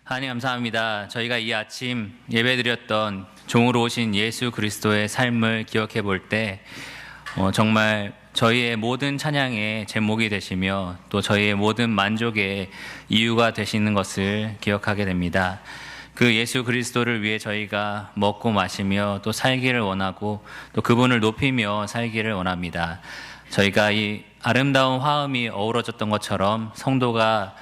하나님 감사합니다. 저희가 이 아침 예배드렸던 종으로 오신 예수 그리스도의 삶을 기억해 볼 때 정말 저희의 모든 찬양의 제목이 되시며 또 저희의 모든 만족의 이유가 되시는 것을 기억하게 됩니다. 그 예수 그리스도를 위해 저희가 먹고 마시며 또 살기를 원하고 또 그분을 높이며 살기를 원합니다. 저희가 이 아름다운 화음이 어우러졌던 것처럼 성도가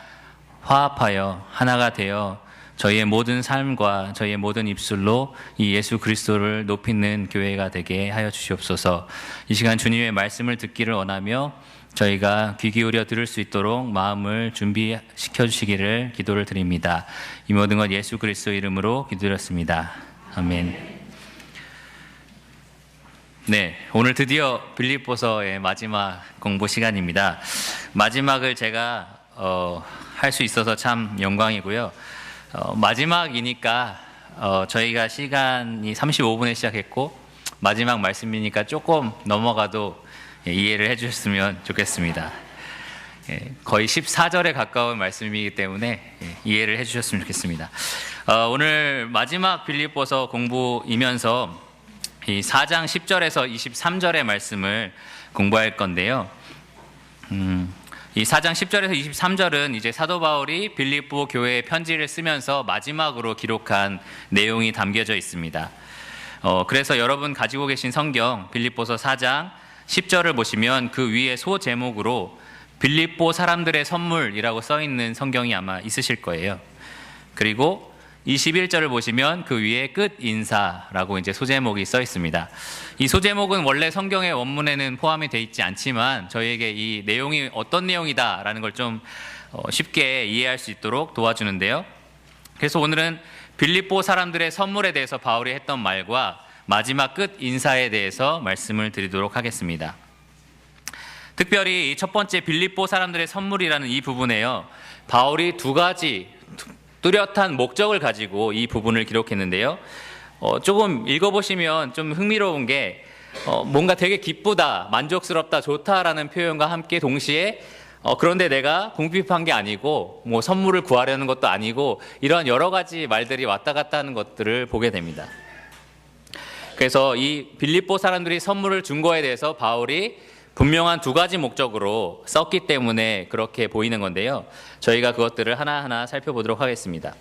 화합하여 하나가 되어 저희의 모든 삶과 저희의 모든 입술로 이 예수 그리스도를 높이는 교회가 되게 하여 주시옵소서. 이 시간 주님의 말씀을 듣기를 원하며 저희가 귀 기울여 들을 수 있도록 마음을 준비시켜 주시기를 기도를 드립니다. 이 모든 것 예수 그리스도 이름으로 기도드렸습니다. 아멘. 네, 오늘 드디어 빌립보서의 마지막 공부 시간입니다. 마지막을 제가 할 수 있어서 참 영광이고요. 마지막이니까 저희가 시간이 35분에 시작했고 마지막 말씀이니까 조금 넘어가도 이해를 해주셨으면 좋겠습니다. 거의 14절에 가까운 말씀이기 때문에 이해를 해주셨으면 좋겠습니다. 오늘 마지막 빌립보서 공부이면서 이 4장 10절에서 23절의 말씀을 공부할 건데요. 이 4장 10절에서 23절은 이제 사도 바울이 빌립보 교회에 편지를 쓰면서 마지막으로 기록한 내용이 담겨져 있습니다. 그래서 여러분 가지고 계신 성경 빌립보서 4장 10절을 보시면 그 위에 소제목으로 빌립보 사람들의 선물이라고 써 있는 성경이 아마 있으실 거예요. 그리고 21절을 보시면 그 위에 끝 인사라고 이제 소제목이 써 있습니다. 이 소제목은 원래 성경의 원문에는 포함이 되어 있지 않지만 저희에게 이 내용이 어떤 내용이다라는 걸 좀 쉽게 이해할 수 있도록 도와주는데요. 그래서 오늘은 빌립보 사람들의 선물에 대해서 바울이 했던 말과 마지막 끝 인사에 대해서 말씀을 드리도록 하겠습니다. 특별히 첫 번째 빌립보 사람들의 선물이라는 이 부분에요, 바울이 두 가지 뚜렷한 목적을 가지고 이 부분을 기록했는데요. 조금 읽어보시면 좀 흥미로운 게 뭔가 되게 기쁘다, 만족스럽다, 좋다라는 표현과 함께 동시에 그런데 내가 궁핍한 게 아니고 뭐 선물을 구하려는 것도 아니고 이런 여러 가지 말들이 왔다 갔다 하는 것들을 보게 됩니다. 그래서 이 빌립보 사람들이 선물을 준 거에 대해서 바울이 분명한 두 가지 목적으로 썼기 때문에 그렇게 보이는 건데요. 저희가 그것들을 하나하나 살펴보도록 하겠습니다.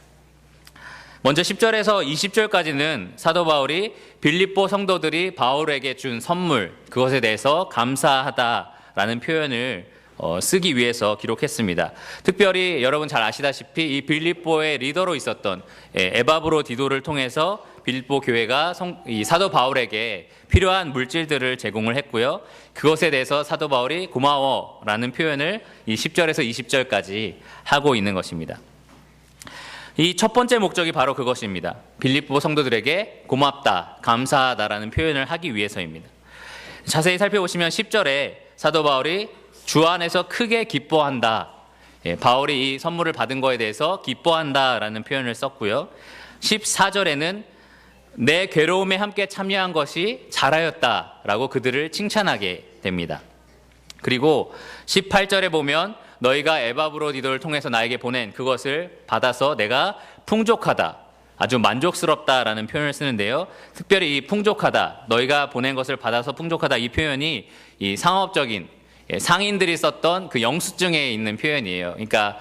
먼저 10절에서 20절까지는 사도 바울이 빌립보 성도들이 바울에게 준 선물, 그것에 대해서 감사하다라는 표현을 쓰기 위해서 기록했습니다. 특별히 여러분 잘 아시다시피 이 빌립보의 리더로 있었던 에바브로디도를 통해서 빌립보 교회가 이 사도 바울에게 필요한 물질들을 제공을 했고요. 그것에 대해서 사도 바울이 고마워라는 표현을 이 10절에서 20절까지 하고 있는 것입니다. 이 첫 번째 목적이 바로 그것입니다. 빌립보 성도들에게 고맙다, 감사하다라는 표현을 하기 위해서입니다. 자세히 살펴보시면 10절에 사도 바울이 주 안에서 크게 기뻐한다, 바울이 이 선물을 받은 거에 대해서 기뻐한다라는 표현을 썼고요. 14절에는 내 괴로움에 함께 참여한 것이 잘하였다라고 그들을 칭찬하게 됩니다. 그리고 18절에 보면 너희가 에바브로디도를 통해서 나에게 보낸 그것을 받아서 내가 풍족하다, 아주 만족스럽다라는 표현을 쓰는데요. 특별히 이 풍족하다, 너희가 보낸 것을 받아서 풍족하다, 이 표현이 이 상업적인 상인들이 썼던 그 영수증에 있는 표현이에요. 그러니까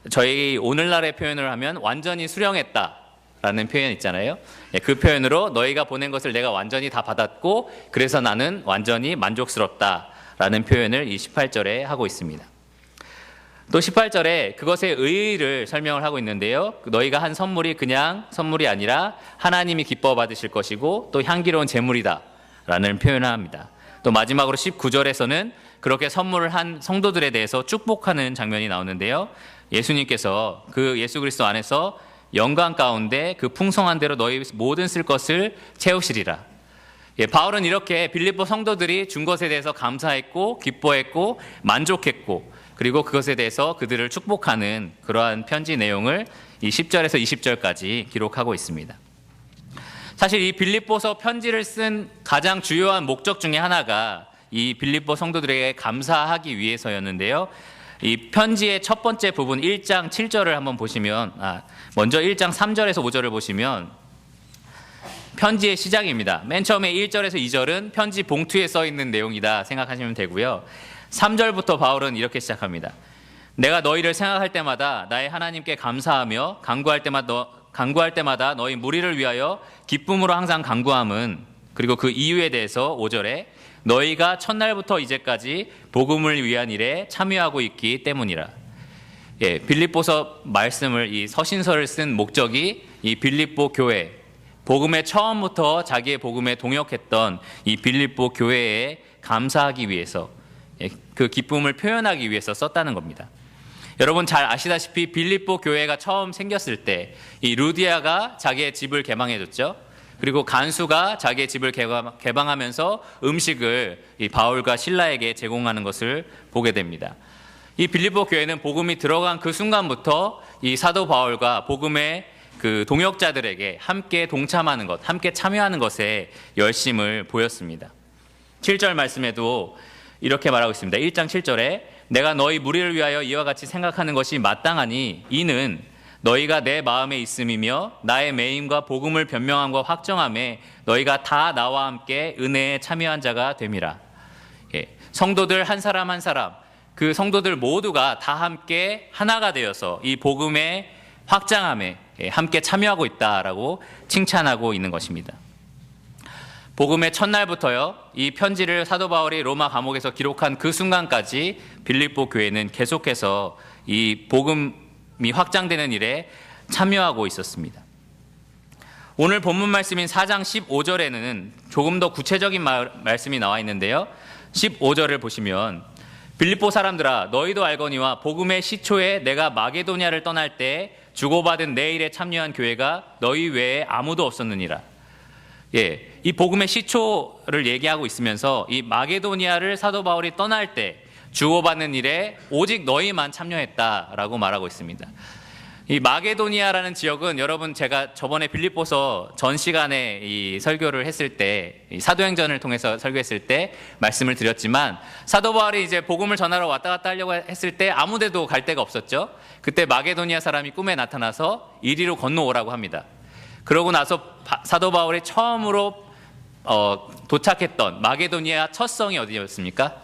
저희 오늘날의 표현을 하면 완전히 수령했다 라는 표현 있잖아요. 그 표현으로 너희가 보낸 것을 내가 완전히 다 받았고 그래서 나는 완전히 만족스럽다 라는 표현을 이 18절에 하고 있습니다. 또 18절에 그것의 의의를 설명을 하고 있는데요. 너희가 한 선물이 그냥 선물이 아니라 하나님이 기뻐 받으실 것이고 또 향기로운 제물이다 라는 표현을 합니다. 또 마지막으로 19절에서는 그렇게 선물을 한 성도들에 대해서 축복하는 장면이 나오는데요. 예수님께서 그 예수 그리스도 안에서 영광 가운데 그 풍성한 대로 너희 모든 쓸 것을 채우시리라. 바울은 이렇게 빌립보 성도들이 준 것에 대해서 감사했고 기뻐했고 만족했고 그리고 그것에 대해서 그들을 축복하는 그러한 편지 내용을 이 10절에서 20절까지 기록하고 있습니다. 사실 이 빌립보서 편지를 쓴 가장 주요한 목적 중에 하나가 이 빌립보 성도들에게 감사하기 위해서였는데요. 이 편지의 첫 번째 부분 1장 7절을 한번 보시면 먼저 1장 3절에서 5절을 보시면 편지의 시작입니다. 맨 처음에 1절에서 2절은 편지 봉투에 써 있는 내용이다 생각하시면 되고요. 3절부터 바울은 이렇게 시작합니다. 내가 너희를 생각할 때마다 나의 하나님께 감사하며 간구할 때마다 너희 무리를 위하여 기쁨으로 항상 간구함은, 그리고 그 이유에 대해서 5절에 너희가 첫날부터 이제까지 복음을 위한 일에 참여하고 있기 때문이라. 빌립보서 말씀을, 이 서신서를 쓴 목적이 이 빌립보 교회, 복음의 처음부터 자기의 복음에 동역했던 이 빌립보 교회에 감사하기 위해서, 그 기쁨을 표현하기 위해서 썼다는 겁니다. 여러분 잘 아시다시피 빌립보 교회가 처음 생겼을 때 이 루디아가 자기의 집을 개방해줬죠. 그리고 간수가 자기의 집을 개방하면서 음식을 이 바울과 실라에게 제공하는 것을 보게 됩니다. 이 빌립보 교회는 복음이 들어간 그 순간부터 이 사도 바울과 복음의 그 동역자들에게 함께 동참하는 것, 함께 참여하는 것에 열심을 보였습니다. 7절 말씀에도 이렇게 말하고 있습니다. 1장 7절에 내가 너희 무리를 위하여 이와 같이 생각하는 것이 마땅하니 이는 너희가 내 마음에 있음이며 나의 매임과 복음을 변명함과 확정함에 너희가 다 나와 함께 은혜에 참여한 자가 됨이라. 성도들 한 사람 한 사람, 그 성도들 모두가 다 함께 하나가 되어서 이 복음의 확장함에 함께 참여하고 있다라고 칭찬하고 있는 것입니다. 복음의 첫날부터요, 이 편지를 사도 바울이 로마 감옥에서 기록한 그 순간까지 빌립보 교회는 계속해서 이 복음이 확장되는 일에 참여하고 있었습니다. 오늘 본문 말씀인 4장 15절에는 조금 더 구체적인 말씀이 나와 있는데요. 15절을 보시면 빌립보 사람들아 너희도 알거니와 복음의 시초에 내가 마게도냐를 떠날 때 주고받은 내 일에 참여한 교회가 너희 외에 아무도 없었느니라. 이 복음의 시초를 얘기하고 있으면서 이 마게도니아를 사도 바울이 떠날 때 주고받는 일에 오직 너희만 참여했다라고 말하고 있습니다. 이 마게도니아라는 지역은 여러분 제가 저번에 빌립보서 전 시간에 이 설교를 했을 때, 이 사도행전을 통해서 설교했을 때 말씀을 드렸지만 사도 바울이 이제 복음을 전하러 왔다 갔다 하려고 했을 때 아무데도 갈 데가 없었죠. 그때 마게도니아 사람이 꿈에 나타나서 이리로 건너오라고 합니다. 그러고 나서 사도 바울이 처음으로 도착했던 마게도니아 첫 성이 어디였습니까?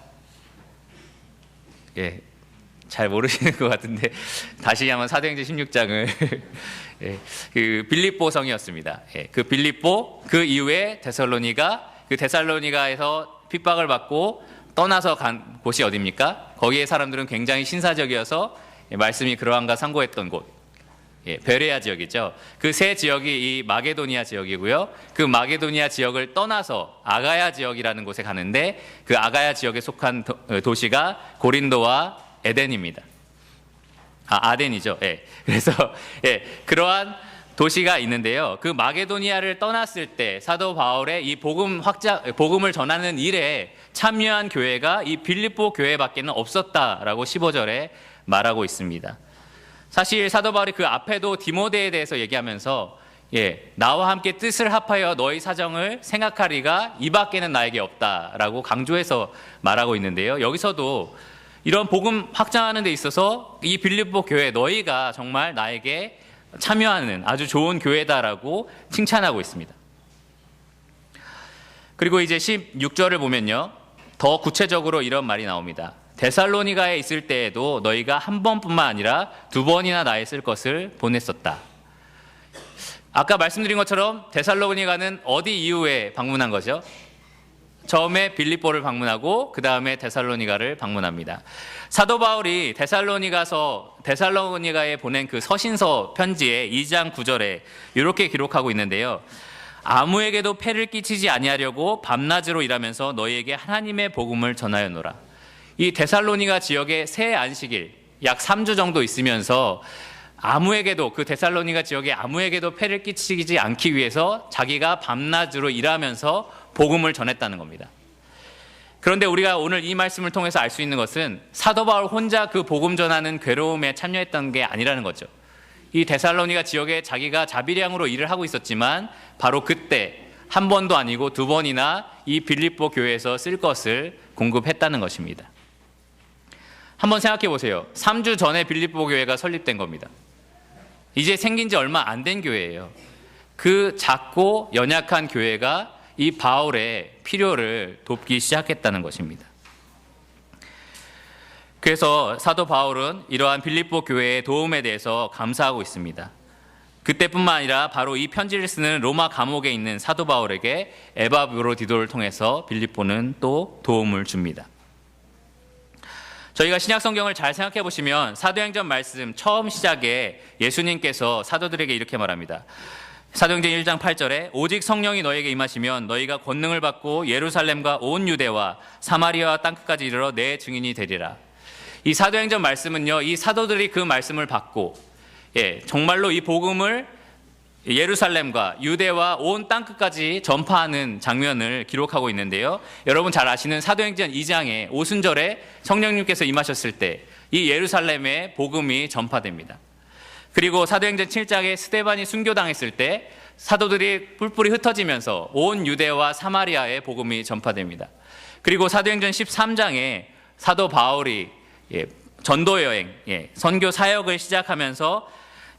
잘 모르시는 것 같은데 다시 한번 사도행전 16장을 그 빌립보 성이었습니다. 그 빌립보, 그 이후에 데살로니가, 그 데살로니가에서 핍박을 받고 떠나서 간 곳이 어디입니까? 거기에 사람들은 굉장히 신사적이어서 말씀이 그러한가 상고했던 곳, 베레아 지역이죠. 그 세 지역이 이 마게도니아 지역이고요. 그 마게도니아 지역을 떠나서 아가야 지역이라는 곳에 가는데 그 아가야 지역에 속한 도시가 고린도와 에덴입니다. 아덴이죠. 그래서 그러한 도시가 있는데요. 그 마게도니아를 떠났을 때 사도 바울의 이 복음을 전하는 일에 참여한 교회가 이 빌립보 교회밖에는 없었다라고 15절에 말하고 있습니다. 사실 사도 바울이 그 앞에도 디모데에 대해서 얘기하면서 나와 함께 뜻을 합하여 너희 사정을 생각하리가 이 밖에는 나에게 없다라고 강조해서 말하고 있는데요. 여기서도 이런 복음 확장하는 데 있어서 이 빌립보 교회 너희가 정말 나에게 참여하는 아주 좋은 교회다라고 칭찬하고 있습니다. 그리고 이제 16절을 보면요, 더 구체적으로 이런 말이 나옵니다. 데살로니가에 있을 때에도 너희가 한 번뿐만 아니라 두 번이나 나에 쓸 것을 보냈었다. 아까 말씀드린 것처럼 데살로니가는 어디 이후에 방문한 거죠? 처음에 빌립보를 방문하고 그 다음에 데살로니가를 방문합니다. 사도 바울이 데살로니가에 보낸 그 서신서 편지의 2장 9절에 이렇게 기록하고 있는데요. 아무에게도 폐를 끼치지 아니하려고 밤낮으로 일하면서 너희에게 하나님의 복음을 전하여노라. 이 데살로니가 지역에 새 안식일 약 3주 정도 있으면서 아무에게도, 그 데살로니가 지역에 아무에게도 폐를 끼치지 않기 위해서 자기가 밤낮으로 일하면서 복음을 전했다는 겁니다. 그런데 우리가 오늘 이 말씀을 통해서 알 수 있는 것은 사도 바울 혼자 그 복음 전하는 괴로움에 참여했던 게 아니라는 거죠. 이 데살로니가 지역에 자기가 자비량으로 일을 하고 있었지만 바로 그때 한 번도 아니고 두 번이나 이 빌립보 교회에서 쓸 것을 공급했다는 것입니다. 한번 생각해 보세요. 3주 전에 빌립보 교회가 설립된 겁니다. 이제 생긴 지 얼마 안 된 교회예요. 그 작고 연약한 교회가 이 바울의 필요를 돕기 시작했다는 것입니다. 그래서 사도 바울은 이러한 빌립보 교회의 도움에 대해서 감사하고 있습니다. 그때뿐만 아니라 바로 이 편지를 쓰는 로마 감옥에 있는 사도 바울에게 에바브로디도를 통해서 빌립보는 또 도움을 줍니다. 저희가 신약 성경을 잘 생각해 보시면 사도행전 말씀 처음 시작에 예수님께서 사도들에게 이렇게 말합니다. 사도행전 1장 8절에 오직 성령이 너에게 임하시면 너희가 권능을 받고 예루살렘과 온 유대와 사마리아와 땅끝까지 이르러 내 증인이 되리라. 이 사도행전 말씀은요, 이 사도들이 그 말씀을 받고 정말로 이 복음을 예루살렘과 유대와 온 땅끝까지 전파하는 장면을 기록하고 있는데요. 여러분 잘 아시는 사도행전 2장에 오순절에 성령님께서 임하셨을 때 이 예루살렘에 복음이 전파됩니다. 그리고 사도행전 7장에 스데반이 순교당했을 때 사도들이 뿔뿔이 흩어지면서 온 유대와 사마리아에 복음이 전파됩니다. 그리고 사도행전 13장에 사도 바울이 전도 여행, 선교 사역을 시작하면서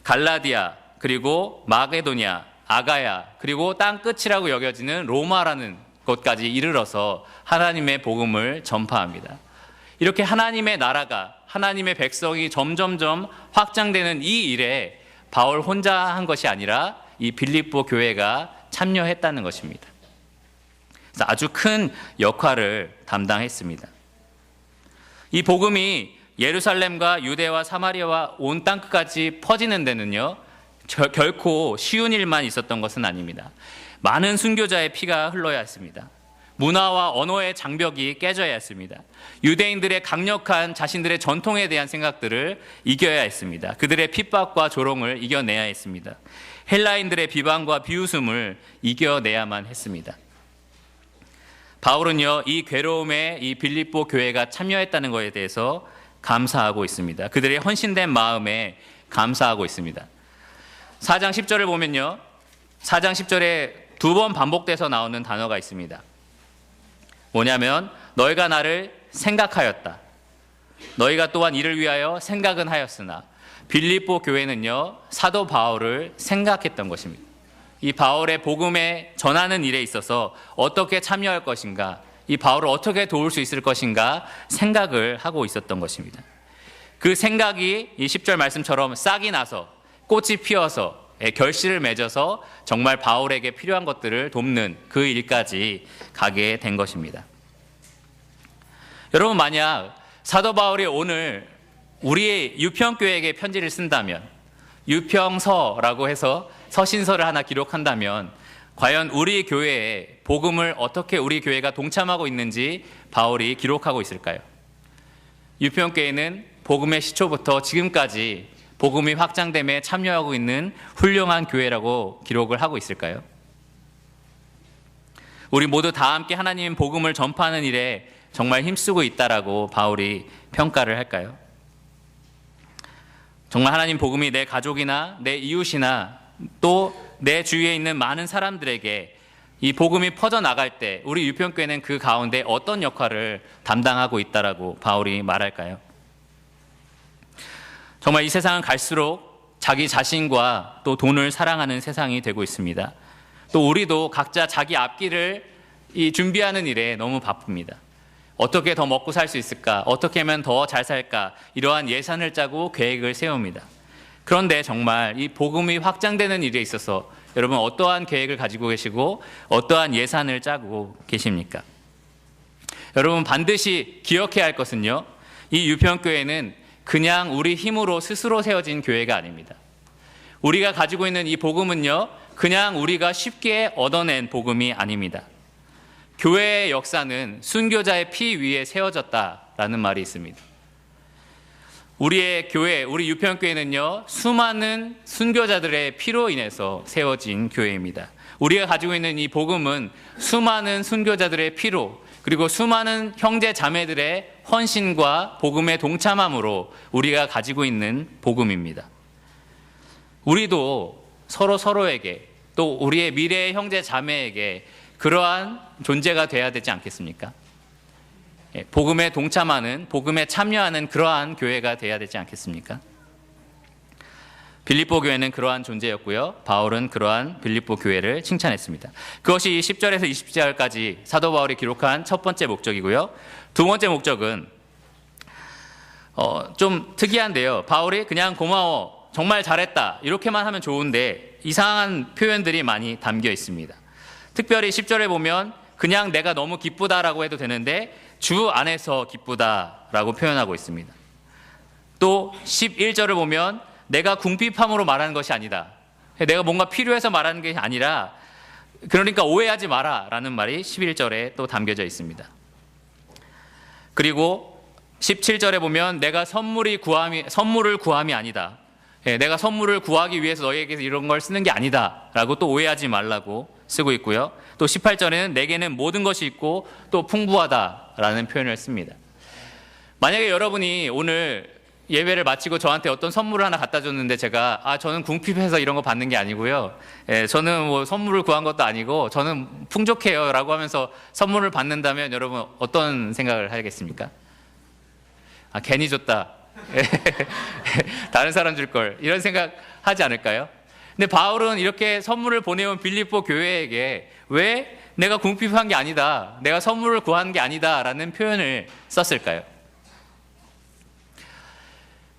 갈라디아, 그리고 마게도냐, 아가야, 그리고 땅 끝이라고 여겨지는 로마라는 곳까지 이르러서 하나님의 복음을 전파합니다. 이렇게 하나님의 나라가, 하나님의 백성이 점점점 확장되는 이 일에 바울 혼자 한 것이 아니라 이 빌립보 교회가 참여했다는 것입니다. 그래서 아주 큰 역할을 담당했습니다. 이 복음이 예루살렘과 유대와 사마리아와 온 땅끝까지 퍼지는 데는요, 결코 쉬운 일만 있었던 것은 아닙니다. 많은 순교자의 피가 흘러야 했습니다. 문화와 언어의 장벽이 깨져야 했습니다. 유대인들의 강력한 자신들의 전통에 대한 생각들을 이겨야 했습니다. 그들의 핍박과 조롱을 이겨내야 했습니다. 헬라인들의 비방과 비웃음을 이겨내야만 했습니다. 바울은요, 이 괴로움에 이 빌립보 교회가 참여했다는 것에 대해서 감사하고 있습니다. 그들의 헌신된 마음에 감사하고 있습니다. 4장 10절을 보면요, 4장 10절에 2번 반복돼서 나오는 단어가 있습니다. 뭐냐면 너희가 나를 생각하였다. 너희가 또한 이를 위하여 생각은 하였으나. 빌립보 교회는요, 사도 바울을 생각했던 것입니다. 이 바울의 복음에 전하는 일에 있어서 어떻게 참여할 것인가, 이 바울을 어떻게 도울 수 있을 것인가 생각을 하고 있었던 것입니다. 그 생각이 이 10절 말씀처럼 싹이 나서 꽃이 피어서 결실을 맺어서 정말 바울에게 필요한 것들을 돕는 그 일까지 가게 된 것입니다. 여러분, 만약 사도 바울이 오늘 우리의 유평교회에게 편지를 쓴다면, 유평서라고 해서 서신서를 하나 기록한다면 과연 우리 교회에 복음을 어떻게 우리 교회가 동참하고 있는지 바울이 기록하고 있을까요? 유평교회는 복음의 시초부터 지금까지 복음이 확장됨에 참여하고 있는 훌륭한 교회라고 기록을 하고 있을까요? 우리 모두 다 함께 하나님 복음을 전파하는 일에 정말 힘쓰고 있다라고 바울이 평가를 할까요? 정말 하나님 복음이 내 가족이나 내 이웃이나 또 내 주위에 있는 많은 사람들에게 이 복음이 퍼져나갈 때 우리 유평교회는 그 가운데 어떤 역할을 담당하고 있다라고 바울이 말할까요? 정말 이 세상은 갈수록 자기 자신과 또 돈을 사랑하는 세상이 되고 있습니다. 또 우리도 각자 자기 앞길을 준비하는 일에 너무 바쁩니다. 어떻게 더 먹고 살 수 있을까? 어떻게 하면 더 잘 살까? 이러한 예산을 짜고 계획을 세웁니다. 그런데 정말 이 복음이 확장되는 일에 있어서 여러분 어떠한 계획을 가지고 계시고 어떠한 예산을 짜고 계십니까? 여러분 반드시 기억해야 할 것은요, 이 유평교회는 그냥 우리 힘으로 스스로 세워진 교회가 아닙니다. 우리가 가지고 있는 이 복음은요, 그냥 우리가 쉽게 얻어낸 복음이 아닙니다. 교회의 역사는 순교자의 피 위에 세워졌다라는 말이 있습니다. 우리의 교회, 우리 유평교회는요, 수많은 순교자들의 피로 인해서 세워진 교회입니다. 우리가 가지고 있는 이 복음은 수많은 순교자들의 피로, 그리고 수많은 형제 자매들의 헌신과 복음의 동참함으로 우리가 가지고 있는 복음입니다. 우리도 서로에게 또 우리의 미래의 형제 자매에게 그러한 존재가 돼야 되지 않겠습니까? 복음에 동참하는, 복음에 참여하는 그러한 교회가 돼야 되지 않겠습니까? 빌립보 교회는 그러한 존재였고요. 바울은 그러한 빌립보 교회를 칭찬했습니다. 그것이 10절에서 20절까지 사도 바울이 기록한 첫 번째 목적이고요. 두 번째 목적은 좀 특이한데요. 바울이 그냥 고마워, 정말 잘했다 이렇게만 하면 좋은데 이상한 표현들이 많이 담겨 있습니다. 특별히 10절에 보면 그냥 내가 너무 기쁘다라고 해도 되는데 주 안에서 기쁘다라고 표현하고 있습니다. 또 11절을 보면 내가 궁핍함으로 말하는 것이 아니다. 내가 뭔가 필요해서 말하는 게 아니라 그러니까 오해하지 마라 라는 말이 11절에 또 담겨져 있습니다. 그리고 17절에 보면 내가 선물을 구함이 아니다. 내가 선물을 구하기 위해서 너희에게서 이런 걸 쓰는 게 아니다 라고 또 오해하지 말라고 쓰고 있고요. 또 18절에는 내게는 모든 것이 있고 또 풍부하다라는 표현을 씁니다. 만약에 여러분이 오늘 예배를 마치고 저한테 어떤 선물을 하나 갖다 줬는데 제가 저는 궁핍해서 이런 거 받는 게 아니고요. 저는 뭐 선물을 구한 것도 아니고 저는 풍족해요 라고 하면서 선물을 받는다면 여러분 어떤 생각을 하겠습니까? 괜히 줬다. 다른 사람 줄 걸. 이런 생각 하지 않을까요? 근데 바울은 이렇게 선물을 보내온 빌립보 교회에게 왜 내가 궁핍한 게 아니다, 내가 선물을 구한 게 아니다 라는 표현을 썼을까요?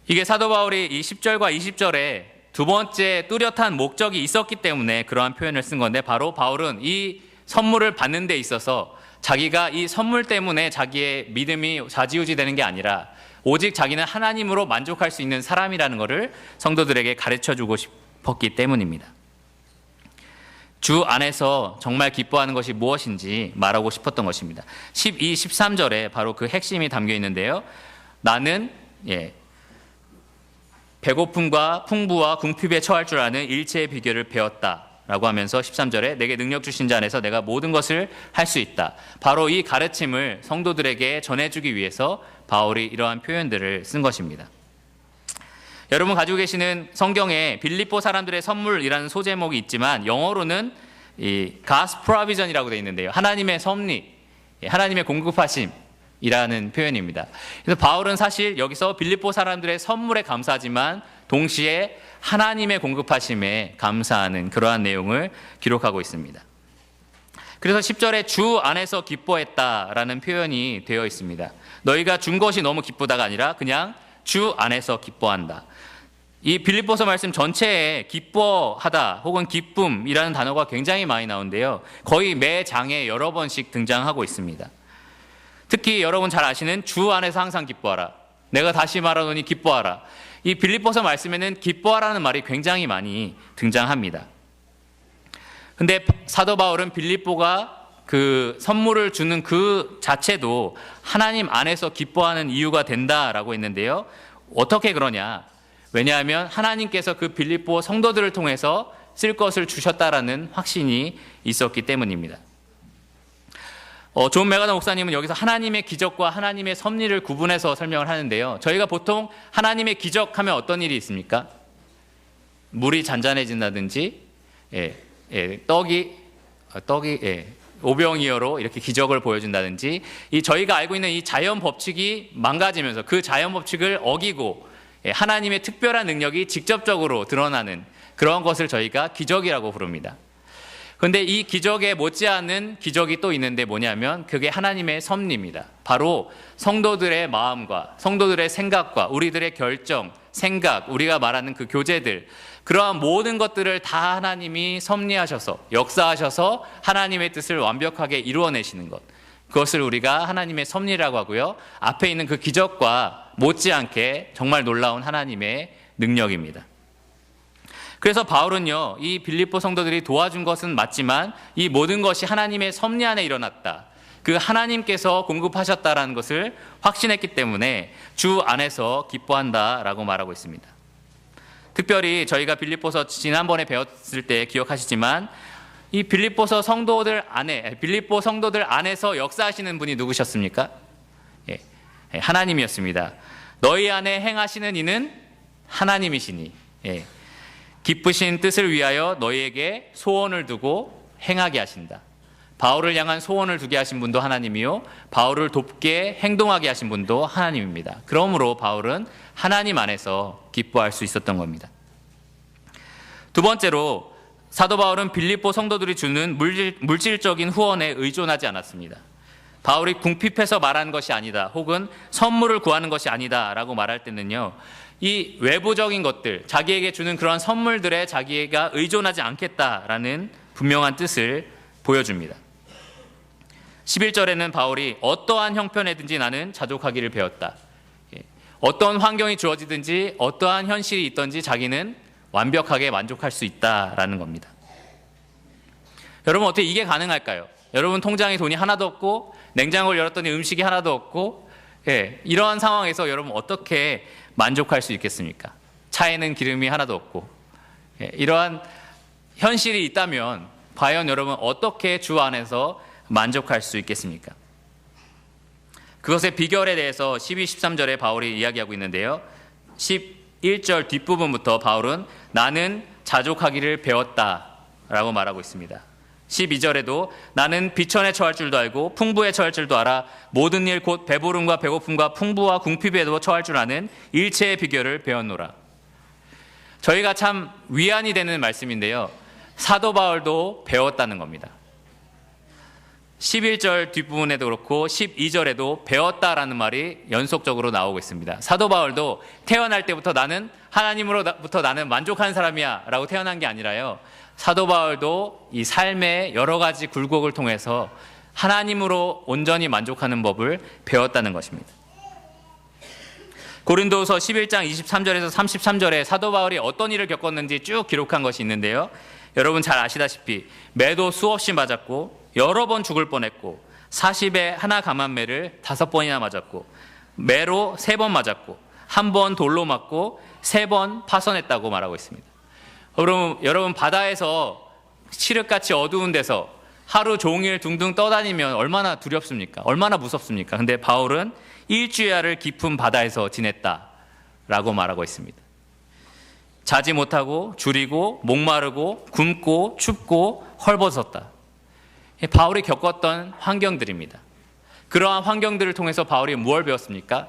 이게 사도 바울이 이 10절과 20절에 두 번째 뚜렷한 목적이 있었기 때문에 그러한 표현을 쓴 건데, 바로 바울은 이 선물을 받는 데 있어서 자기가 이 선물 때문에 자기의 믿음이 좌지우지 되는 게 아니라 오직 자기는 하나님으로 만족할 수 있는 사람이라는 것을 성도들에게 가르쳐주고 싶었기 때문입니다. 주 안에서 정말 기뻐하는 것이 무엇인지 말하고 싶었던 것입니다. 12, 13절에 바로 그 핵심이 담겨 있는데요. 나는 배고픔과 풍부와 궁핍에 처할 줄 아는 일체의 비결을 배웠다 라고 하면서 13절에 내게 능력 주신 자 안에서 내가 모든 것을 할 수 있다. 바로 이 가르침을 성도들에게 전해주기 위해서 바울이 이러한 표현들을 쓴 것입니다. 여러분 가지고 계시는 성경에 빌립보 사람들의 선물이라는 소제목이 있지만 영어로는 이 God's Provision이라고 되어 있는데요. 하나님의 섭리, 하나님의 공급하심이라는 표현입니다. 그래서 바울은 사실 여기서 빌립보 사람들의 선물에 감사하지만 동시에 하나님의 공급하심에 감사하는 그러한 내용을 기록하고 있습니다. 그래서 10절에 주 안에서 기뻐했다라는 표현이 되어 있습니다. 너희가 준 것이 너무 기쁘다가 아니라 그냥 주 안에서 기뻐한다. 이 빌립보서 말씀 전체에 기뻐하다 혹은 기쁨이라는 단어가 굉장히 많이 나오는데요. 거의 매 장에 여러 번씩 등장하고 있습니다. 특히 여러분 잘 아시는 주 안에서 항상 기뻐하라. 내가 다시 말하노니 기뻐하라. 이 빌립보서 말씀에는 기뻐하라는 말이 굉장히 많이 등장합니다. 근데 사도 바울은 빌립보가 그 선물을 주는 그 자체도 하나님 안에서 기뻐하는 이유가 된다라고 했는데요. 어떻게 그러냐? 왜냐하면 하나님께서 그 빌립보 성도들을 통해서 쓸 것을 주셨다라는 확신이 있었기 때문입니다. 존 메가더 목사님은 여기서 하나님의 기적과 하나님의 섭리를 구분해서 설명을 하는데요. 저희가 보통 하나님의 기적하면 어떤 일이 있습니까? 물이 잔잔해진다든지, 떡이 오병이어로 이렇게 기적을 보여준다든지, 이 저희가 알고 있는 이 자연 법칙이 망가지면서 그 자연 법칙을 어기고 하나님의 특별한 능력이 직접적으로 드러나는 그런 것을 저희가 기적이라고 부릅니다. 그런데 이 기적에 못지않은 기적이 또 있는데 뭐냐면 그게 하나님의 섭리입니다. 바로 성도들의 마음과 성도들의 생각과 우리들의 결정, 생각, 우리가 말하는 그 교제들, 그러한 모든 것들을 다 하나님이 섭리하셔서 역사하셔서 하나님의 뜻을 완벽하게 이루어내시는 것, 그것을 우리가 하나님의 섭리라고 하고요. 앞에 있는 그 기적과 못지않게 정말 놀라운 하나님의 능력입니다. 그래서 바울은요, 이 빌립보 성도들이 도와준 것은 맞지만 이 모든 것이 하나님의 섭리 안에 일어났다, 그 하나님께서 공급하셨다라는 것을 확신했기 때문에 주 안에서 기뻐한다라고 말하고 있습니다. 특별히 저희가 빌립보서 지난번에 배웠을 때 기억하시지만 이 빌립보 성도들 안에서 역사하시는 분이 누구셨습니까? 하나님이었습니다. 너희 안에 행하시는 이는 하나님이시니 기쁘신 뜻을 위하여 너희에게 소원을 두고 행하게 하신다. 바울을 향한 소원을 두게 하신 분도 하나님이요, 바울을 돕게 행동하게 하신 분도 하나님입니다. 그러므로 바울은 하나님 안에서 기뻐할 수 있었던 겁니다. 두 번째로, 사도 바울은 빌립보 성도들이 주는 물질적인 후원에 의존하지 않았습니다. 바울이 궁핍해서 말하는 것이 아니다, 혹은 선물을 구하는 것이 아니다 라고 말할 때는요, 이 외부적인 것들, 자기에게 주는 그런 선물들에 자기가 의존하지 않겠다라는 분명한 뜻을 보여줍니다. 11절에는 바울이 어떠한 형편에든지 나는 자족하기를 배웠다. 어떤 환경이 주어지든지 어떠한 현실이 있든지 자기는 완벽하게 만족할 수 있다라는 겁니다. 여러분, 어떻게 이게 가능할까요? 여러분 통장에 돈이 하나도 없고 냉장고를 열었더니 음식이 하나도 없고, 이러한 상황에서 여러분 어떻게 만족할 수 있겠습니까? 차에는 기름이 하나도 없고, 이러한 현실이 있다면 과연 여러분 어떻게 주 안에서 만족할 수 있겠습니까? 그것의 비결에 대해서 12, 13절에 바울이 이야기하고 있는데요, 11절 뒷부분부터 바울은 나는 자족하기를 배웠다라고 말하고 있습니다. 12절에도 나는 비천에 처할 줄도 알고 풍부에 처할 줄도 알아 모든 일 곧 배부름과 배고픔과 풍부와 궁핍에도 처할 줄 아는 일체의 비결을 배웠노라. 저희가 참 위안이 되는 말씀인데요, 사도 바울도 배웠다는 겁니다. 11절 뒷부분에도 그렇고 12절에도 배웠다라는 말이 연속적으로 나오고 있습니다. 사도 바울도 태어날 때부터 나는 하나님으로부터 나는 만족한 사람이야 라고 태어난 게 아니라요, 사도 바울도 이 삶의 여러 가지 굴곡을 통해서 하나님으로 온전히 만족하는 법을 배웠다는 것입니다. 고린도후서 11장 23절에서 33절에 사도 바울이 어떤 일을 겪었는지 쭉 기록한 것이 있는데요, 여러분 잘 아시다시피 매도 수없이 맞았고 여러 번 죽을 뻔했고 40에 하나 감한매를 5번이나 맞았고 매로 3번 맞았고 1번 돌로 맞고 3번 파선했다고 말하고 있습니다. 여러분 바다에서 칠흑같이 어두운 데서 하루 종일 둥둥 떠다니면 얼마나 두렵습니까? 얼마나 무섭습니까? 근데 바울은 일주야를 깊은 바다에서 지냈다라고 말하고 있습니다. 자지 못하고 줄이고 목마르고 굶고 춥고 헐벗었다. 바울이 겪었던 환경들입니다. 그러한 환경들을 통해서 바울이 무엇을 배웠습니까?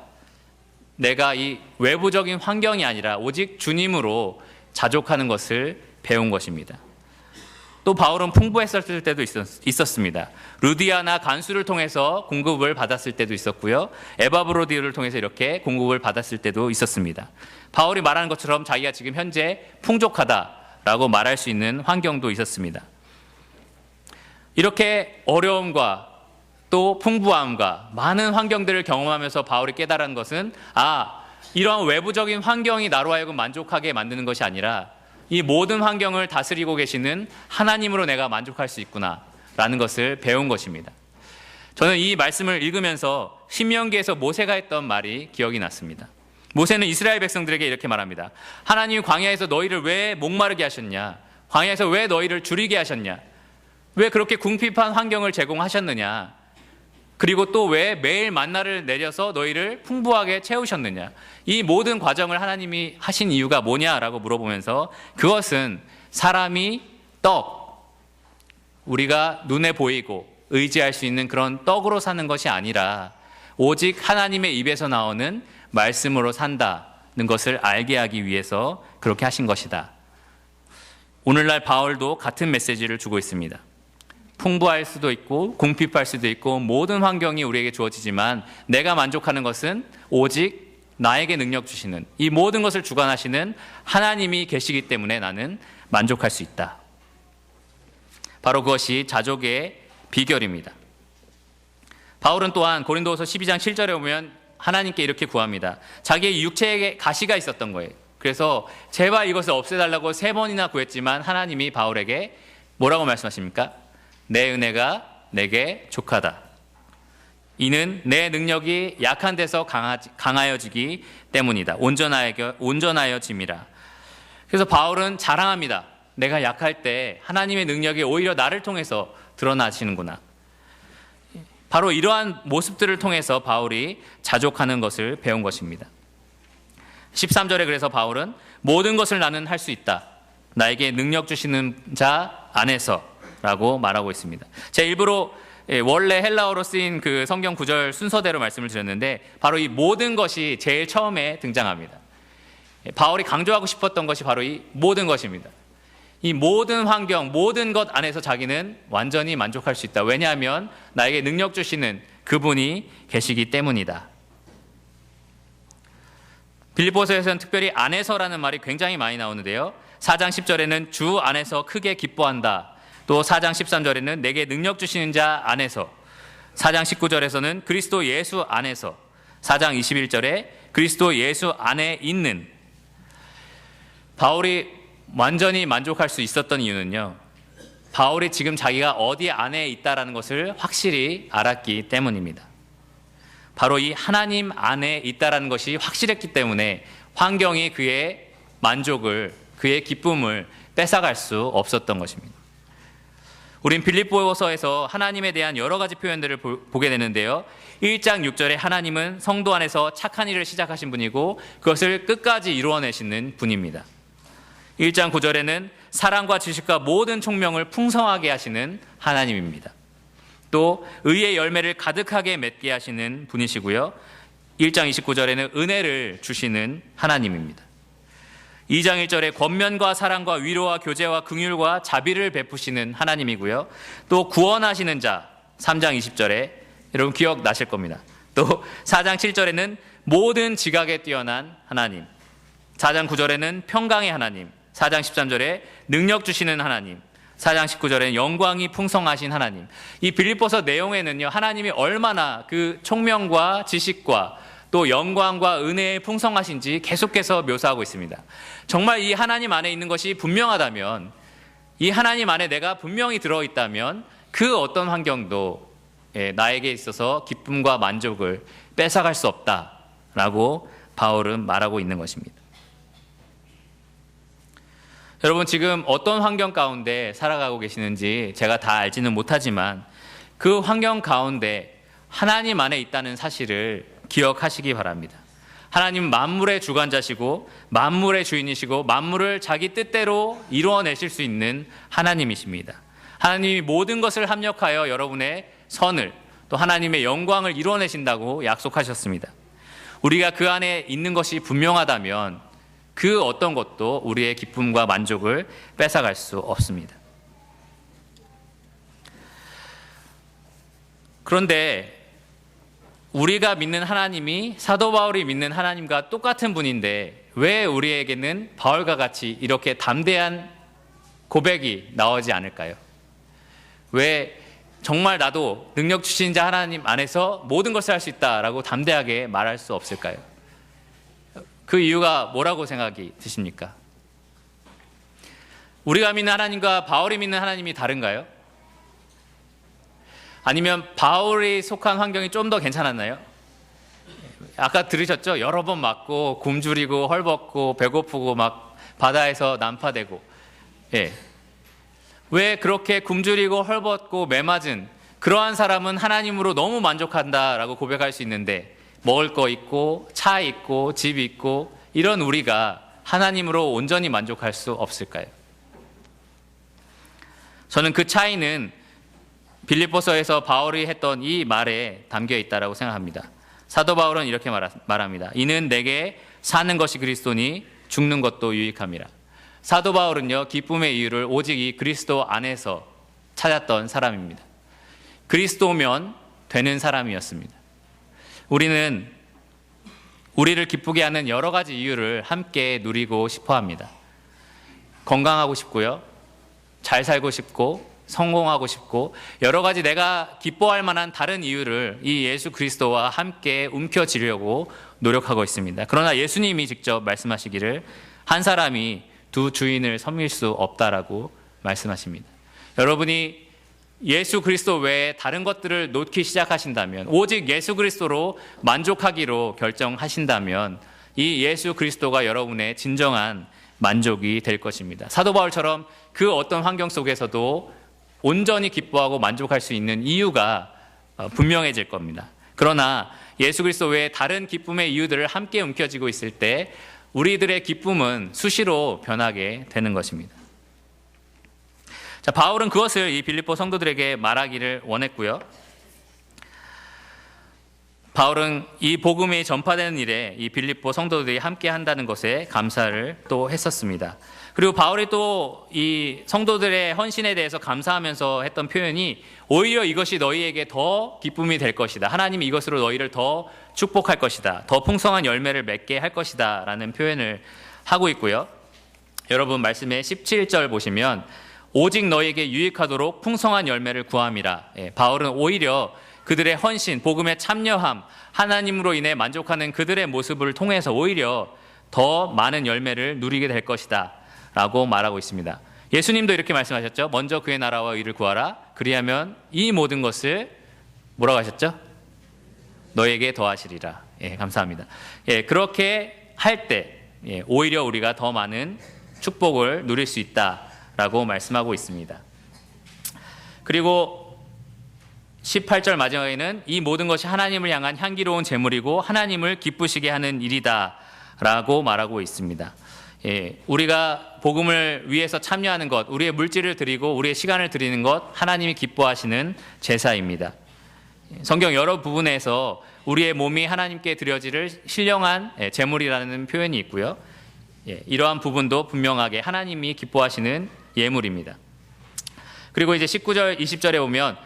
내가 이 외부적인 환경이 아니라 오직 주님으로 자족하는 것을 배운 것입니다. 또 바울은 풍부했을 때도 있었습니다. 루디아나 간수를 통해서 공급을 받았을 때도 있었고요, 에바브로디오를 통해서 이렇게 공급을 받았을 때도 있었습니다. 바울이 말하는 것처럼 자기가 지금 현재 풍족하다라고 말할 수 있는 환경도 있었습니다. 이렇게 어려움과 또 풍부함과 많은 환경들을 경험하면서 바울이 깨달은 것은, 이러한 외부적인 환경이 나로 하여금 만족하게 만드는 것이 아니라 이 모든 환경을 다스리고 계시는 하나님으로 내가 만족할 수 있구나 라는 것을 배운 것입니다. 저는 이 말씀을 읽으면서 신명기에서 모세가 했던 말이 기억이 났습니다. 모세는 이스라엘 백성들에게 이렇게 말합니다. 하나님이 광야에서 너희를 왜 목마르게 하셨냐? 광야에서 왜 너희를 줄이게 하셨냐? 왜 그렇게 궁핍한 환경을 제공하셨느냐? 그리고 또 왜 매일 만나를 내려서 너희를 풍부하게 채우셨느냐? 이 모든 과정을 하나님이 하신 이유가 뭐냐라고 물어보면서, 그것은 사람이 우리가 눈에 보이고 의지할 수 있는 그런 떡으로 사는 것이 아니라 오직 하나님의 입에서 나오는 말씀으로 산다는 것을 알게 하기 위해서 그렇게 하신 것이다. 오늘날 바울도 같은 메시지를 주고 있습니다. 풍부할 수도 있고 궁핍할 수도 있고 모든 환경이 우리에게 주어지지만 내가 만족하는 것은 오직 나에게 능력 주시는, 이 모든 것을 주관하시는 하나님이 계시기 때문에 나는 만족할 수 있다. 바로 그것이 자족의 비결입니다. 바울은 또한 고린도후서 12장 7절에 보면 하나님께 이렇게 구합니다. 자기의 육체에 가시가 있었던 거예요. 그래서 제발 이것을 없애달라고 3번이나 구했지만 하나님이 바울에게 뭐라고 말씀하십니까? 내 은혜가 내게 족하다. 이는 내 능력이 약한 데서 강하여지기 때문이다. 온전하여짐이라. 그래서 바울은 자랑합니다. 내가 약할 때 하나님의 능력이 오히려 나를 통해서 드러나시는구나. 바로 이러한 모습들을 통해서 바울이 자족하는 것을 배운 것입니다. 13절에 그래서 바울은 모든 것을 나는 할 수 있다. 나에게 능력 주시는 자 안에서 라고 말하고 있습니다. 제가 일부러 원래 헬라어로 쓰인 그 성경 구절 순서대로 말씀을 드렸는데 바로 이 모든 것이 제일 처음에 등장합니다. 바울이 강조하고 싶었던 것이 바로 이 모든 것입니다. 이 모든 환경, 모든 것 안에서 자기는 완전히 만족할 수 있다. 왜냐하면 나에게 능력 주시는 그분이 계시기 때문이다. 빌립보서에서는 특별히 안에서라는 말이 굉장히 많이 나오는데요. 4장 10절에는 주 안에서 크게 기뻐한다. 또 4장 13절에는 내게 능력 주시는 자 안에서, 4장 19절에서는 그리스도 예수 안에서, 4장 21절에 그리스도 예수 안에 있는. 바울이 완전히 만족할 수 있었던 이유는요, 바울이 지금 자기가 어디 안에 있다라는 것을 확실히 알았기 때문입니다. 바로 이 하나님 안에 있다라는 것이 확실했기 때문에 환경이 그의 만족을, 그의 기쁨을 뺏어갈 수 없었던 것입니다. 우린 빌립보서에서 하나님에 대한 여러 가지 표현들을 보게 되는데요. 1장 6절에 하나님은 성도 안에서 착한 일을 시작하신 분이고 그것을 끝까지 이루어내시는 분입니다. 1장 9절에는 사랑과 지식과 모든 총명을 풍성하게 하시는 하나님입니다. 또 의의 열매를 가득하게 맺게 하시는 분이시고요. 1장 29절에는 은혜를 주시는 하나님입니다. 2장 1절에 권면과 사랑과 위로와 교제와 긍휼과 자비를 베푸시는 하나님이고요. 또 구원하시는 자, 3장 20절에 여러분 기억나실 겁니다. 또 4장 7절에는 모든 지각에 뛰어난 하나님, 4장 9절에는 평강의 하나님, 4장 13절에 능력 주시는 하나님, 4장 19절에는 영광이 풍성하신 하나님. 이 빌립보서 내용에는요, 하나님이 얼마나 그 총명과 지식과 또 영광과 은혜의 풍성하신지 계속해서 묘사하고 있습니다. 정말 이 하나님 안에 있는 것이 분명하다면, 이 하나님 안에 내가 분명히 들어있다면 그 어떤 환경도 나에게 있어서 기쁨과 만족을 뺏어갈 수 없다라고 바울은 말하고 있는 것입니다. 여러분, 지금 어떤 환경 가운데 살아가고 계시는지 제가 다 알지는 못하지만 그 환경 가운데 하나님 안에 있다는 사실을 기억하시기 바랍니다. 하나님 만물의 주관자시고 만물의 주인이시고 만물을 자기 뜻대로 이루어내실 수 있는 하나님이십니다. 하나님이 모든 것을 합력하여 여러분의 선을 또 하나님의 영광을 이루어내신다고 약속하셨습니다. 우리가 그 안에 있는 것이 분명하다면 그 어떤 것도 우리의 기쁨과 만족을 뺏어갈 수 없습니다. 그런데 우리가 믿는 하나님이 사도 바울이 믿는 하나님과 똑같은 분인데 왜 우리에게는 바울과 같이 이렇게 담대한 고백이 나오지 않을까요? 왜 정말 나도 능력 주신 자 하나님 안에서 모든 것을 할 수 있다라고 담대하게 말할 수 없을까요? 그 이유가 뭐라고 생각이 드십니까? 우리가 믿는 하나님과 바울이 믿는 하나님이 다른가요? 아니면 바울이 속한 환경이 좀 더 괜찮았나요? 아까 들으셨죠? 여러 번 맞고 굶주리고 헐벗고 배고프고 막 바다에서 난파되고. 예. 왜 그렇게 굶주리고 헐벗고 매맞은 그러한 사람은 하나님으로 너무 만족한다라고 고백할 수 있는데 먹을 거 있고 차 있고 집 있고 이런 우리가 하나님으로 온전히 만족할 수 없을까요? 저는 그 차이는 빌립보서에서 바울이 했던 이 말에 담겨 있다고 생각합니다. 사도 바울은 이렇게 말합니다. 이는 내게 사는 것이 그리스도니 죽는 것도 유익함이라. 사도 바울은요, 기쁨의 이유를 오직 이 그리스도 안에서 찾았던 사람입니다. 그리스도면 되는 사람이었습니다. 우리는 우리를 기쁘게 하는 여러 가지 이유를 함께 누리고 싶어 합니다. 건강하고 싶고요, 잘 살고 싶고, 성공하고 싶고, 여러 가지 내가 기뻐할 만한 다른 이유를 이 예수 그리스도와 함께 움켜쥐려고 노력하고 있습니다. 그러나 예수님이 직접 말씀하시기를 한 사람이 두 주인을 섬길 수 없다라고 말씀하십니다. 여러분이 예수 그리스도 외에 다른 것들을 놓기 시작하신다면, 오직 예수 그리스도로 만족하기로 결정하신다면 이 예수 그리스도가 여러분의 진정한 만족이 될 것입니다. 사도 바울처럼 그 어떤 환경 속에서도 온전히 기뻐하고 만족할 수 있는 이유가 분명해질 겁니다. 그러나 예수 그리스도 외에 다른 기쁨의 이유들을 함께 움켜쥐고 있을 때 우리들의 기쁨은 수시로 변하게 되는 것입니다. 자, 바울은 그것을 이 빌립보 성도들에게 말하기를 원했고요. 바울은 이 복음이 전파되는 일에 이 빌립보 성도들이 함께 한다는 것에 감사를 또 했었습니다. 그리고 바울이 또 이 성도들의 헌신에 대해서 감사하면서 했던 표현이 오히려 이것이 너희에게 더 기쁨이 될 것이다. 하나님이 이것으로 너희를 더 축복할 것이다. 더 풍성한 열매를 맺게 할 것이다. 라는 표현을 하고 있고요. 여러분 말씀의 17절 보시면 오직 너희에게 유익하도록 풍성한 열매를 구함이라. 바울은 오히려 그들의 헌신, 복음에 참여함, 하나님으로 인해 만족하는 그들의 모습을 통해서 오히려 더 많은 열매를 누리게 될 것이다 라고 말하고 있습니다. 예수님도 이렇게 말씀하셨죠. 먼저 그의 나라와 의를 구하라. 그리하면 이 모든 것을 뭐라고 하셨죠? 너에게 더하시리라. 감사합니다. 그렇게 할 때 오히려 우리가 더 많은 축복을 누릴 수 있다라고 말씀하고 있습니다. 그리고 18절 마지막에는 이 모든 것이 하나님을 향한 향기로운 제물이고 하나님을 기쁘시게 하는 일이다 라고 말하고 있습니다. 우리가 복음을 위해서 참여하는 것, 우리의 물질을 드리고 우리의 시간을 드리는 것, 하나님이 기뻐하시는 제사입니다. 성경 여러 부분에서 우리의 몸이 하나님께 드려지를 신령한 제물이라는 표현이 있고요. 이러한 부분도 분명하게 하나님이 기뻐하시는 예물입니다. 그리고 이제 19절, 20절에 보면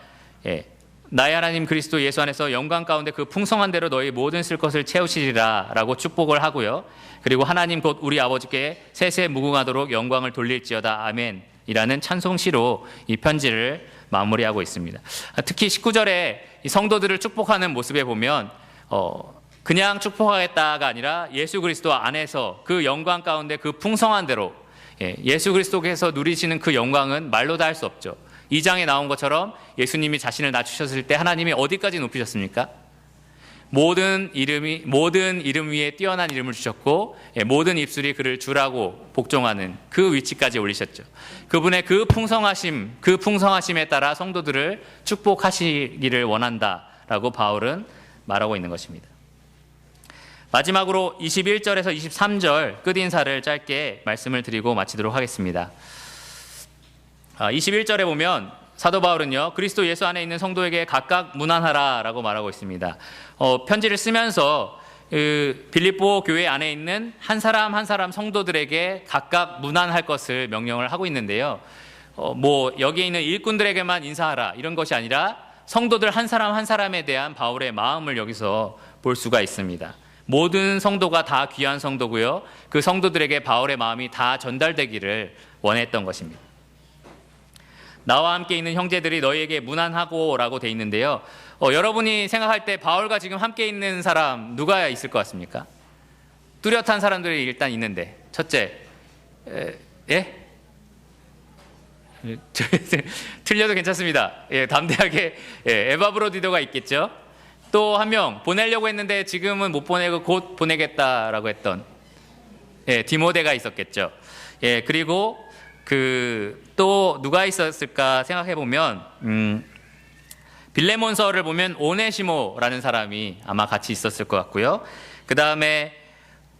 나의 하나님 그리스도 예수 안에서 영광 가운데 그 풍성한 대로 너희 모든 쓸 것을 채우시리라 라고 축복을 하고요. 그리고 하나님 곧 우리 아버지께 세세 무궁하도록 영광을 돌릴지어다 아멘 이라는 찬송시로 이 편지를 마무리하고 있습니다. 특히 19절에 이 성도들을 축복하는 모습에 보면 그냥 축복하겠다가 아니라 예수 그리스도 안에서 그 영광 가운데 그 풍성한 대로 예수 그리스도께서 누리시는 그 영광은 말로 다 할 수 없죠. 2장에 나온 것처럼 예수님이 자신을 낮추셨을 때 하나님이 어디까지 높이셨습니까? 모든 이름 위에 뛰어난 이름을 주셨고 모든 입술이 그를 주라고 복종하는 그 위치까지 올리셨죠. 그분의 그 풍성하심에 따라 성도들을 축복하시기를 원한다라고 바울은 말하고 있는 것입니다. 마지막으로 21절에서 23절 끝인사를 짧게 말씀을 드리고 마치도록 하겠습니다. 21절에 보면 사도 바울은요, 그리스도 예수 안에 있는 성도에게 각각 문안하라 라고 말하고 있습니다. 편지를 쓰면서 빌립보 교회 안에 있는 한 사람 한 사람 성도들에게 각각 문안할 것을 명령을 하고 있는데요. 여기에 있는 일꾼들에게만 인사하라 이런 것이 아니라 성도들 한 사람 한 사람에 대한 바울의 마음을 여기서 볼 수가 있습니다. 모든 성도가 다 귀한 성도고요. 그 성도들에게 바울의 마음이 다 전달되기를 원했던 것입니다. 나와 함께 있는 형제들이 너희에게 문안하고 라고 돼 있는데요. 여러분이 생각할 때 바울과 지금 함께 있는 사람 누가 있을 것 같습니까? 뚜렷한 사람들이 일단 있는데 첫째, 틀려도 괜찮습니다. 담대하게 에바브로디도가 있겠죠. 또 한 명 보내려고 했는데 지금은 못 보내고 곧 보내겠다라고 했던 디모데가 있었겠죠. 그리고 또 누가 있었을까 생각해 보면 빌레몬서를 보면 오네시모라는 사람이 아마 같이 있었을 것 같고요. 그 다음에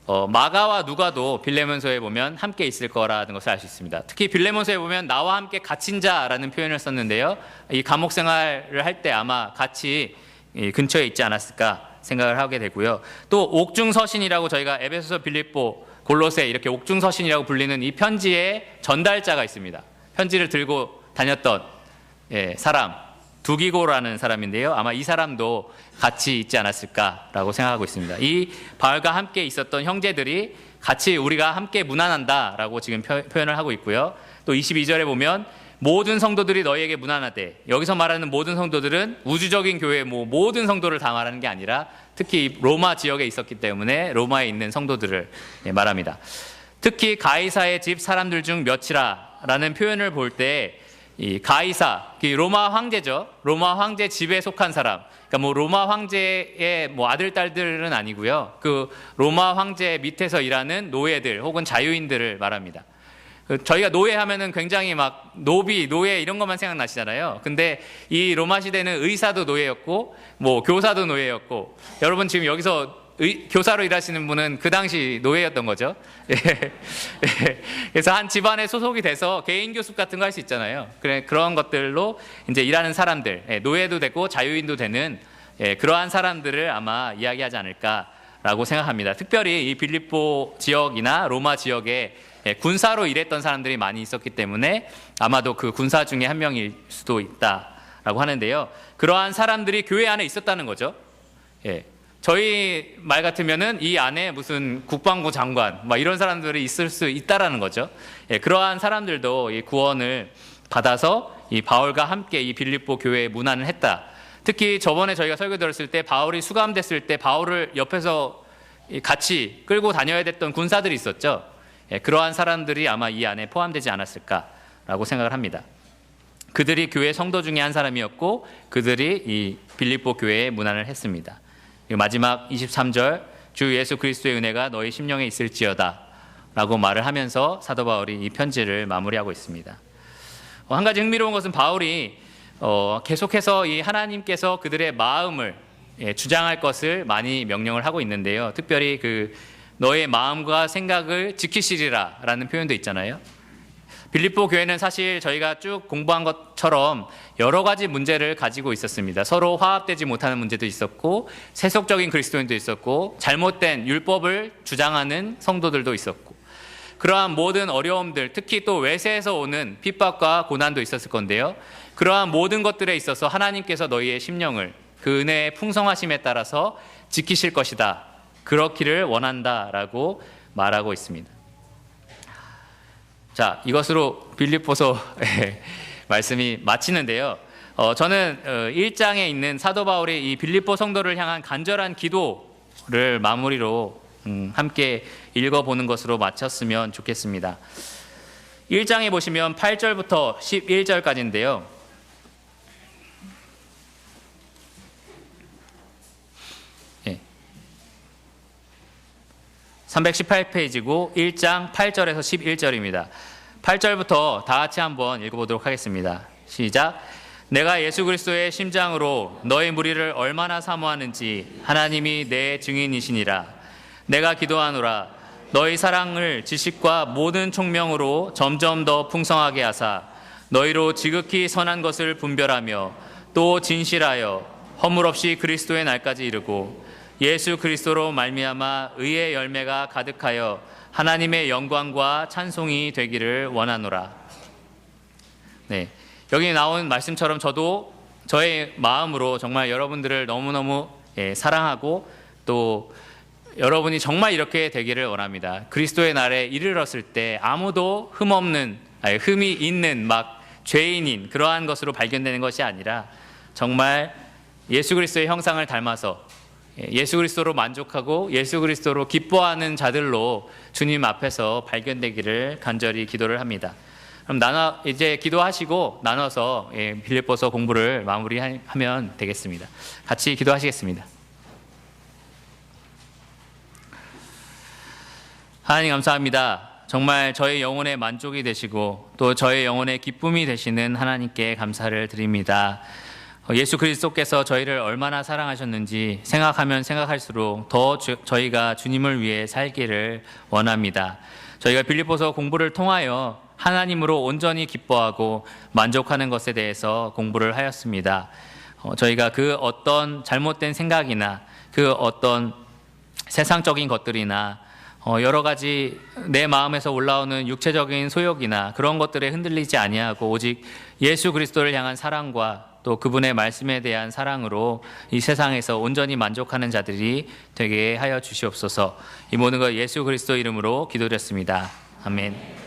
마가와 누가도 빌레몬서에 보면 함께 있을 거라는 것을 알 수 있습니다. 특히 빌레몬서에 보면 나와 함께 갇힌 자라는 표현을 썼는데요. 이 감옥 생활을 할 때 아마 같이 근처에 있지 않았을까 생각을 하게 되고요. 또 옥중서신이라고 저희가 에베소서, 빌립보, 골로새 이렇게 옥중서신이라고 불리는 이 편지의 전달자가 있습니다. 편지를 들고 다녔던 사람, 두기고라는 사람인데요. 아마 이 사람도 같이 있지 않았을까라고 생각하고 있습니다. 이 바울과 함께 있었던 형제들이 같이 우리가 함께 문안한다라고 지금 표현을 하고 있고요. 또 22절에 보면 모든 성도들이 너희에게 문안하되, 여기서 말하는 모든 성도들은 우주적인 교회 모든 성도를 다 말하는 게 아니라 특히 로마 지역에 있었기 때문에 로마에 있는 성도들을 말합니다. 특히 가이사의 집 사람들 중 몇이라라는 표현을 볼 때 이 가이사, 로마 황제죠. 로마 황제 집에 속한 사람. 그러니까 로마 황제의 아들 딸들은 아니고요. 그 로마 황제 밑에서 일하는 노예들 혹은 자유인들을 말합니다. 저희가 노예하면은 굉장히 노비, 노예 이런 것만 생각나시잖아요. 근데 이 로마 시대는 의사도 노예였고, 교사도 노예였고, 여러분 지금 여기서 교사로 일하시는 분은 그 당시 노예였던 거죠. 그래서 한 집안에 소속이 돼서 개인 교습 같은 거 할 수 있잖아요. 그런 것들로 이제 일하는 사람들, 노예도 되고 자유인도 되는 그러한 사람들을 아마 이야기하지 않을까라고 생각합니다. 특별히 이 빌립보 지역이나 로마 지역에 군사로 일했던 사람들이 많이 있었기 때문에 아마도 그 군사 중에 한 명일 수도 있다라고 하는데요. 그러한 사람들이 교회 안에 있었다는 거죠. 저희 말 같으면은 이 안에 무슨 국방부 장관 막 이런 사람들이 있을 수 있다라는 거죠. 그러한 사람들도 이 구원을 받아서 이 바울과 함께 이 빌립보 교회에 문안을 했다. 특히 저번에 저희가 설교 들었을 때 바울이 수감됐을 때 바울을 옆에서 같이 끌고 다녀야 됐던 군사들이 있었죠. 그러한 사람들이 아마 이 안에 포함되지 않았을까라고 생각을 합니다. 그들이 교회 성도 중에 한 사람이었고 그들이 이 빌립보 교회에 문안을 했습니다. 마지막 23절 주 예수 그리스도의 은혜가 너희 심령에 있을지어다 라고 말을 하면서 사도 바울이 이 편지를 마무리하고 있습니다. 한 가지 흥미로운 것은 바울이 계속해서 이 하나님께서 그들의 마음을 주장할 것을 많이 명령을 하고 있는데요. 특별히 그 너의 마음과 생각을 지키시리라 라는 표현도 있잖아요. 빌립보 교회는 사실 저희가 쭉 공부한 것처럼 여러 가지 문제를 가지고 있었습니다. 서로 화합되지 못하는 문제도 있었고 세속적인 그리스도인도 있었고 잘못된 율법을 주장하는 성도들도 있었고 그러한 모든 어려움들, 특히 또 외세에서 오는 핍박과 고난도 있었을 건데요. 그러한 모든 것들에 있어서 하나님께서 너희의 심령을 그 은혜의 풍성하심에 따라서 지키실 것이다. 그렇기를 원한다라고 말하고 있습니다. 자, 이것으로 빌립보서 말씀이 마치는데요. 저는 1장에 있는 사도 바울의 이 빌립보 성도를 향한 간절한 기도를 마무리로 함께 읽어보는 것으로 마쳤으면 좋겠습니다. 1장에 보시면 8절부터 11절까지인데요. 318페이지고 1장 8절에서 11절입니다. 8절부터 다 같이 한번 읽어보도록 하겠습니다. 시작. 내가 예수 그리스도의 심장으로 너의 무리를 얼마나 사모하는지 하나님이 내 증인이시니라. 내가 기도하노라. 너희 사랑을 지식과 모든 총명으로 점점 더 풍성하게 하사 너희로 지극히 선한 것을 분별하며 또 진실하여 허물 없이 그리스도의 날까지 이르고 예수 그리스도로 말미암아 의의 열매가 가득하여 하나님의 영광과 찬송이 되기를 원하노라. 네, 여기 나온 말씀처럼 저도 저의 마음으로 정말 여러분들을 너무너무 사랑하고 또 여러분이 정말 이렇게 되기를 원합니다. 그리스도의 날에 이르렀을 때 아무도 흠이 있는 막 죄인인 그러한 것으로 발견되는 것이 아니라 정말 예수 그리스도의 형상을 닮아서 예수 그리스도로 만족하고 예수 그리스도로 기뻐하는 자들로 주님 앞에서 발견되기를 간절히 기도를 합니다. 그럼 이제 기도하시고 나눠서 빌립보서 공부를 마무리하면 되겠습니다. 같이 기도하시겠습니다. 하나님 감사합니다. 정말 저의 영혼의 만족이 되시고 또 저의 영혼의 기쁨이 되시는 하나님께 감사를 드립니다. 예수 그리스도께서 저희를 얼마나 사랑하셨는지 생각하면 생각할수록 더 저희가 주님을 위해 살기를 원합니다. 저희가 빌립보서 공부를 통하여 하나님으로 온전히 기뻐하고 만족하는 것에 대해서 공부를 하였습니다. 저희가 그 어떤 잘못된 생각이나 그 어떤 세상적인 것들이나 여러 가지 내 마음에서 올라오는 육체적인 소욕이나 그런 것들에 흔들리지 아니하고 오직 예수 그리스도를 향한 사랑과 또 그분의 말씀에 대한 사랑으로 이 세상에서 온전히 만족하는 자들이 되게 하여 주시옵소서. 이 모든 것 예수 그리스도 이름으로 기도드렸습니다. 아멘.